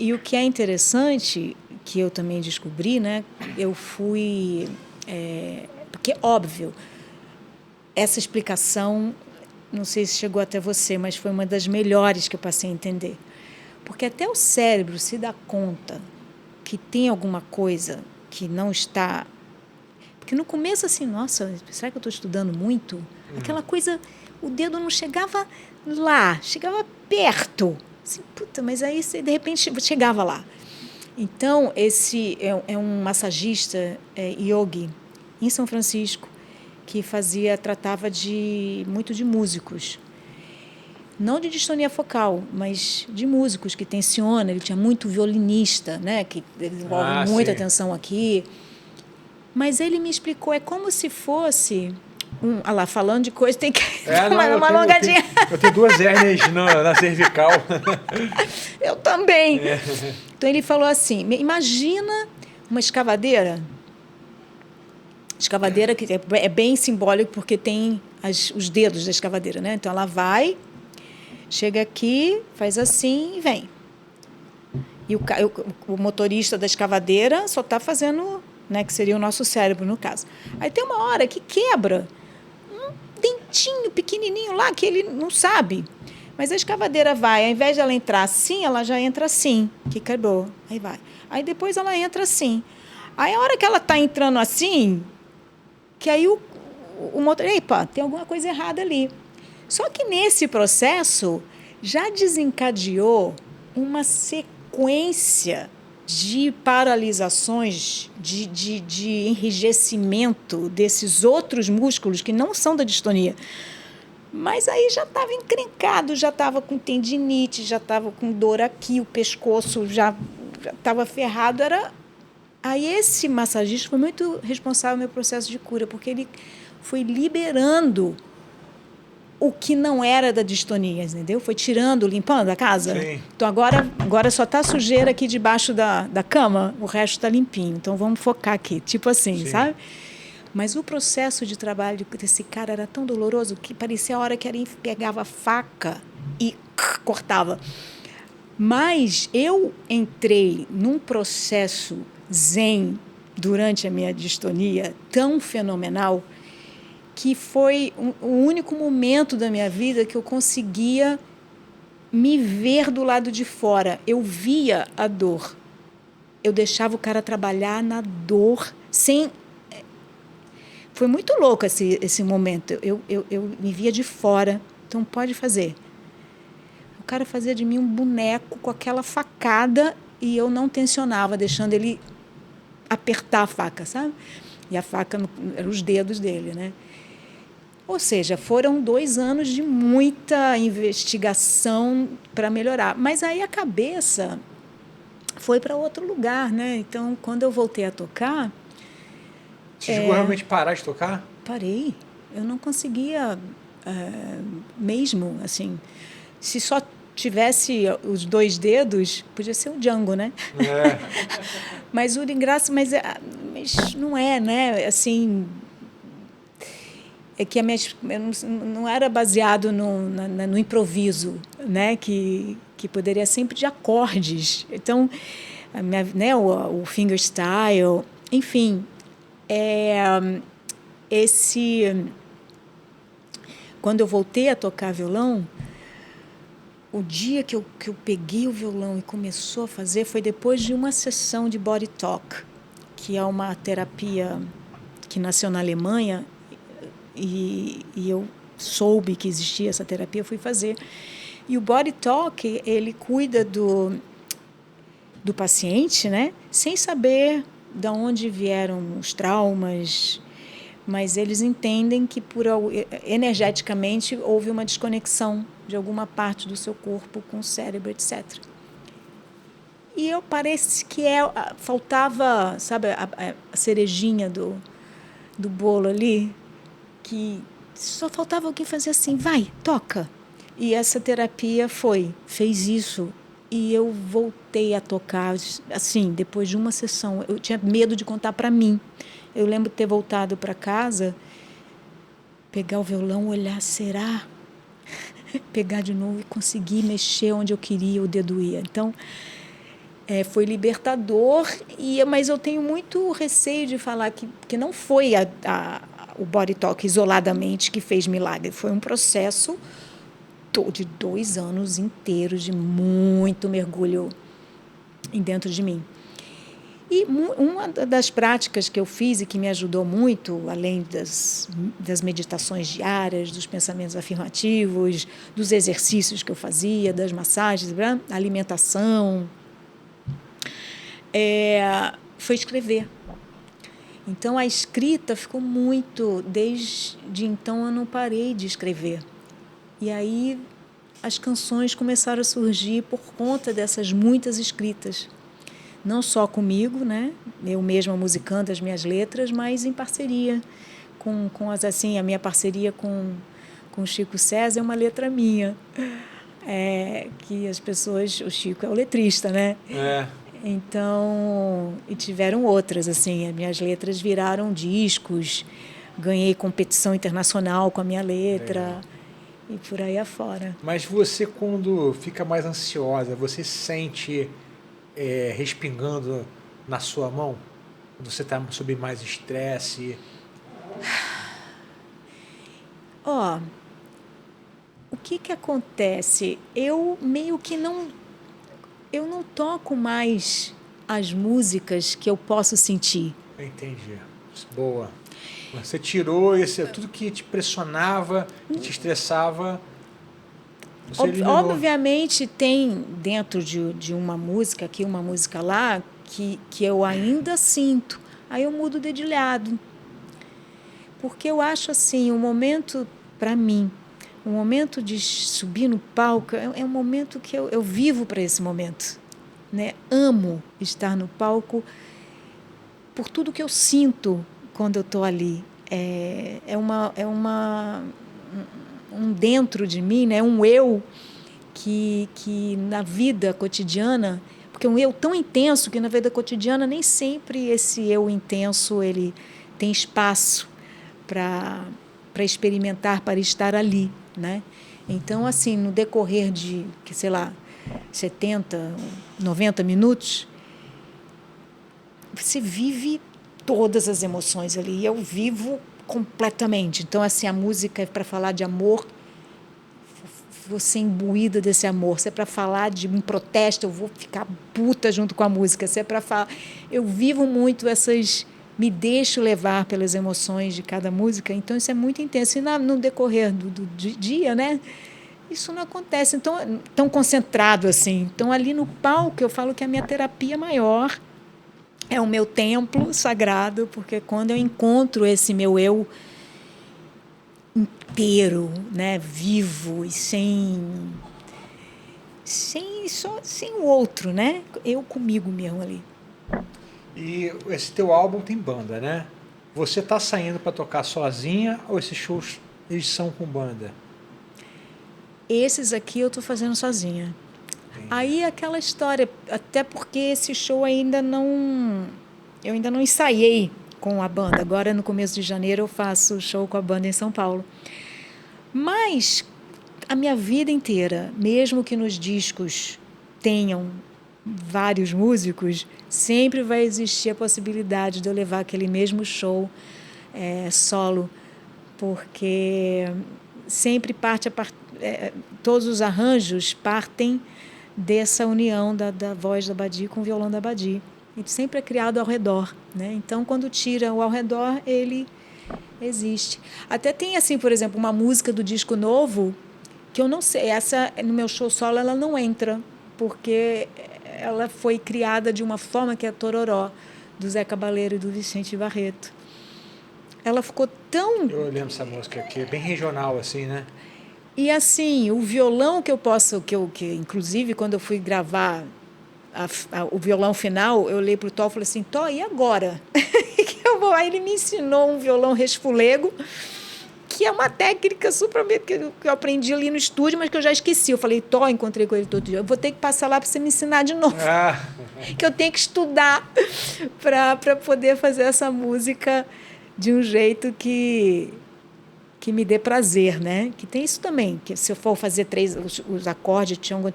E o que é interessante, que eu também descobri, né? Eu fui... porque, óbvio, essa explicação, não sei se chegou até você, mas foi uma das melhores que eu passei a entender. Porque até o cérebro se dá conta que tem alguma coisa que não está... Porque no começo, assim, nossa, será que eu estou estudando muito? Aquela coisa, o dedo não chegava lá, chegava perto. Assim, puta, mas aí, de repente, chegava lá. Então, esse é um massagista, yogi, em São Francisco, que tratava muito de músicos. Não de distonia focal, mas de músicos que tensiona. Ele tinha muito violinista, né, que desenvolve muita tensão aqui. Mas ele me explicou, é como se fosse... olha lá, falando de coisa, tem que uma alongadinha. Eu tenho 2 hérnias na cervical. Eu também. Então, ele falou assim, imagina uma escavadeira. Escavadeira que é bem simbólico, porque tem os dedos da escavadeira, né? Então, ela vai, chega aqui, faz assim e vem. E o motorista da escavadeira só está fazendo... Né, que seria o nosso cérebro, no caso. Aí tem uma hora que quebra um dentinho pequenininho lá, que ele não sabe. Mas a escavadeira vai, ao invés de ela entrar assim, ela já entra assim, que quebrou. Aí vai. Aí depois ela entra assim. Aí a hora que ela está entrando assim, que aí o motor... Epa, tem alguma coisa errada ali. Só que nesse processo já desencadeou uma sequência de paralisações, de enrijecimento desses outros músculos que não são da distonia. Mas aí já estava encrencado, já estava com tendinite, já estava com dor aqui, o pescoço já estava ferrado. Aí esse massagista foi muito responsável no meu processo de cura, porque ele foi liberando o que não era da distonia, entendeu? Foi tirando, limpando a casa. Sim. Então, agora só está sujeira aqui debaixo da cama, o resto está limpinho. Então, vamos focar aqui, tipo assim, sim, sabe? Mas o processo de trabalho desse cara era tão doloroso que parecia a hora que ele pegava a faca e cortava. Mas eu entrei num processo zen durante a minha distonia tão fenomenal que foi o único momento da minha vida que eu conseguia me ver do lado de fora. Eu via a dor. Eu deixava o cara trabalhar na dor sem... Foi muito louco esse momento. Eu me via de fora. Então, pode fazer. O cara fazia de mim um boneco com aquela facada e eu não tensionava, deixando ele apertar a faca, sabe? E a faca eram os dedos dele, né? Ou seja, foram 2 anos de muita investigação para melhorar. Mas aí a cabeça foi para outro lugar, né? Então, quando eu voltei a tocar... Você chegou realmente a parar de tocar? Parei. Eu não conseguia mesmo, assim... Se só tivesse os 2 dedos, podia ser o Django, né? Mas o engraçado... Mas não é, né? Assim... É que não era baseado no improviso, né? Que poderia sempre de acordes. Então, né? o fingerstyle, enfim, quando eu voltei a tocar violão, o dia que eu peguei o violão e começou a fazer foi depois de uma sessão de body talk, que é uma terapia que nasceu na Alemanha. E eu soube que existia essa terapia, fui fazer. E o body talk, ele cuida do paciente, né? Sem saber de onde vieram os traumas, mas eles entendem que energeticamente houve uma desconexão de alguma parte do seu corpo com o cérebro, etc. E parece que faltava, sabe, a cerejinha do bolo ali, que só faltava alguém fazer assim, vai, toca. E essa terapia fez isso. E eu voltei a tocar, assim, depois de uma sessão. Eu tinha medo de contar para mim. Eu lembro de ter voltado para casa, pegar o violão, olhar, será? Pegar de novo e conseguir mexer onde eu queria, o dedo ia. Então, Foi libertador, mas eu tenho muito receio de falar que não foi o Body Talk isoladamente que fez milagre. Foi um processo de 2 anos inteiros de muito mergulho dentro de mim. E uma das práticas que eu fiz e que me ajudou muito, além das meditações diárias, dos pensamentos afirmativos, dos exercícios que eu fazia, das massagens, a alimentação, foi escrever. Então, a escrita ficou muito... Desde então, eu não parei de escrever. E aí, as canções começaram a surgir por conta dessas muitas escritas. Não só comigo, né? Eu mesma musicando as minhas letras, mas em parceria assim, a minha parceria com o Chico César é uma letra minha. Que as pessoas... O Chico é o letrista, né? Então, e tiveram outras, assim, as minhas letras viraram discos, ganhei competição internacional com a minha letra, e por aí afora. Mas você, quando fica mais ansiosa, você sente respingando na sua mão? Quando você está sob mais estresse? O que acontece? Eu meio que eu não toco mais as músicas que eu posso sentir. Entendi. Boa. Você tirou tudo que te pressionava, que te estressava. Obviamente tem dentro de uma música aqui, uma música lá, que eu ainda sinto. Aí eu mudo o dedilhado. Porque eu acho assim, o momento, para mim, o momento de subir no palco é um momento que eu vivo para esse momento. Né? Amo estar no palco por tudo que eu sinto quando eu estou ali. Um dentro de mim, né? Um eu que na vida cotidiana, porque é um eu tão intenso que na vida cotidiana nem sempre esse eu intenso ele tem espaço para experimentar, para estar ali, né? Então, assim, no decorrer de, 70, 90 minutos, você vive todas as emoções ali. Eu vivo completamente. Então, assim, a música é para falar de amor, vou ser imbuída desse amor. Se é para falar de um protesto, eu vou ficar puta junto com a música. Se é para falar... Eu vivo muito me deixo levar pelas emoções de cada música, então isso é muito intenso. E no decorrer do dia, né, isso não acontece tão concentrado assim. Então, ali no palco, eu falo que a minha terapia maior é o meu templo sagrado, porque quando eu encontro esse meu eu inteiro, né, vivo e sem o outro, né, eu comigo mesmo ali. E esse teu álbum tem banda, né? Você tá saindo para tocar sozinha ou esses shows eles são com banda? Esses aqui eu tô fazendo sozinha. Entendi. Aí aquela história, até porque esse show eu ainda não ensaiei com a banda. Agora no começo de janeiro eu faço show com a banda em São Paulo. Mas a minha vida inteira, mesmo que nos discos tenham vários músicos, sempre vai existir a possibilidade de eu levar aquele mesmo show solo, porque sempre todos os arranjos partem dessa união da voz da Badi com o violão da Badi. Ele sempre é criado ao redor, né? Então, quando tira o ao redor, ele existe. Até tem, assim, por exemplo, uma música do disco novo que eu não sei, essa no meu show solo ela não entra, porque ela foi criada de uma forma que é Tororó, do Zé Cabaleiro e do Vicente Barreto. Ela ficou tão... Eu lembro essa música aqui, é bem regional, assim, né? E, assim, o violão que inclusive, quando eu fui gravar o violão final, eu olhei para o Tó e falei assim, Tó, e agora? Aí ele me ensinou um violão resfolego, que é uma técnica super que eu aprendi ali no estúdio, mas que eu já esqueci. Eu falei, Tó, encontrei com ele todo dia, eu vou ter que passar lá para você me ensinar de novo. Que eu tenho que estudar para poder fazer essa música de um jeito que me dê prazer, né? Que tem isso também, que se eu for fazer os acordes tchango,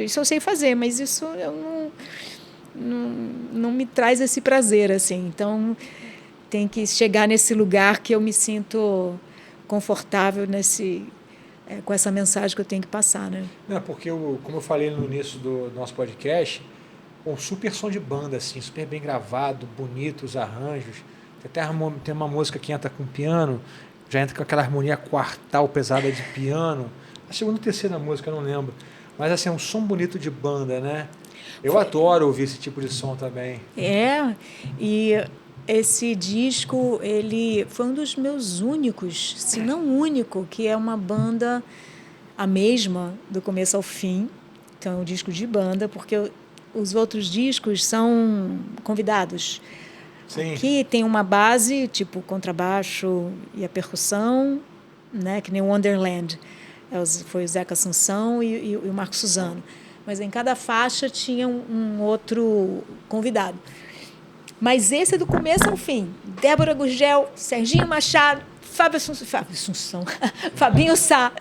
isso eu sei fazer, mas isso eu não me traz esse prazer, assim. Então, tem que chegar nesse lugar que eu me sinto confortável com essa mensagem que eu tenho que passar, né? Não, porque, como eu falei no início do nosso podcast, um super som de banda, assim, super bem gravado, bonito, os arranjos. Tem uma música que entra com piano, já entra com aquela harmonia quartal pesada de piano. A segunda ou terceira música, eu não lembro. Mas, assim, é um som bonito de banda, né? Eu adoro ouvir esse tipo de som também. E esse disco, ele foi um dos meus únicos, se não único, que é uma banda a mesma do começo ao fim. Então, é um disco de banda, porque os outros discos são convidados. Sim. Aqui tem uma base, tipo contrabaixo e a percussão, né, que nem Wonderland. Foi o Zeca Assunção e o Marco Suzano. Mas em cada faixa tinha um outro convidado. Mas esse é do começo ao fim. Débora Gurgel, Serginho Machado, Fabinho Sá.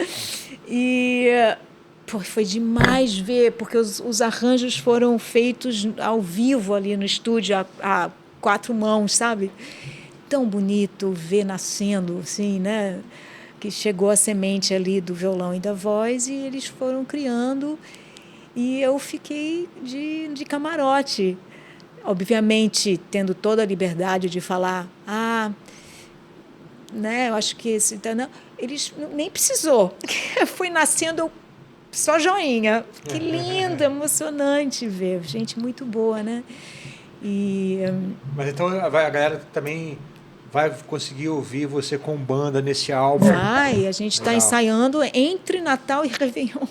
E foi demais ver, porque os arranjos foram feitos ao vivo ali no estúdio, a 4 mãos, sabe? Tão bonito ver nascendo, assim, né? Que chegou a semente ali do violão e da voz e eles foram criando e eu fiquei de camarote. Obviamente, tendo toda a liberdade de falar, né, eu acho que não, eles nem precisou. Foi nascendo só joinha. Que lindo, emocionante ver. Gente muito boa, né? Mas então a galera também vai conseguir ouvir você com banda nesse álbum? Vai, a gente está ensaiando entre Natal e Réveillon.